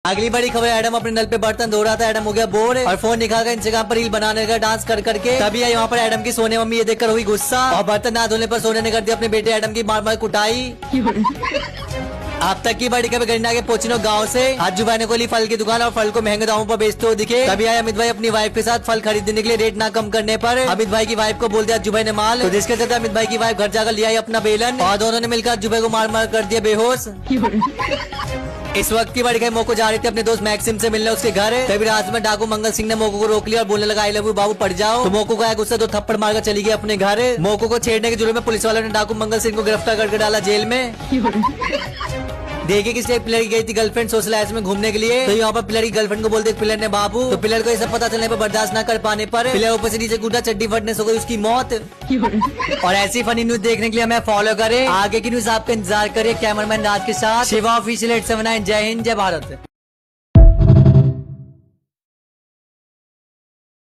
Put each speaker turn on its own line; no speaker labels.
अगली बड़ी खबर, एडम अपने नल पे बर्तन धो रहा था। एडम हो गया बोर और फोन निकालकर इंस्टाग्राम पर रील बनाने लगा डांस कर करके। तभी यहाँ पर एडम की सोने मम्मी ये देखकर हुई गुस्सा और बर्तन ना धोने पर सोने ने कर दिया अपने बेटे एडम की मार मार कुटाई। अब तक की बड़ी खबर, गन्ना के पोचिनो गांव से अज्जू भाई ने खोली फल की दुकान और फल को महंगे दामों पर बेचते हुए दिखे। तभी आए अमित भाई अपनी वाइफ के साथ फल खरीदने के लिए। रेट ना कम करने पर अमित भाई की वाइफ को बोल दिया अज्जू भाई ने माल, तो जिसके चलते अमित भाई की वाइफ घर जाकर लिया अपना बेलन और दोनों ने मिलकर अज्जू भाई को मार मार कर दिया बेहोश। इस वक्त की बड़ी खबर, मोको जा रही थी अपने दोस्त मैक्सिम से मिलने उसके घर। तभी रात में डाकू मंगल सिंह ने मोको को रोक लिया और बोलने लगा आई लव यू बाबू पड़ जाओ। तो मोको को आया गुस्सा, 2 थप्पड़ मारकर चली गई अपने घर। मोको को छेड़ने के जुर्म में पुलिस वालों ने डाकू मंगल सिंह को गिरफ्तार करके डाला जेल में। देखिए किस लिए पिलर की गई थी गर्लफ्रेंड सोशलाइज में घूमने के लिए। तो यहाँ पर पिलर की गर्लफ्रेंड को बोलते पिलर ने बाबू। तो पिलर को ये सब पता चलने पर बर्दाश्त न कर पाने पर पिलर ऊपर से नीचे कूदा, चड्डी फटने से हो गई उसकी मौत। और ऐसी फनी न्यूज देखने के लिए हमें फॉलो करें। आगे की न्यूज आपका इंतजार करें कैमरामैन राज के साथ। शिवा ऑफिशियल 879। जय हिंद जय भारत।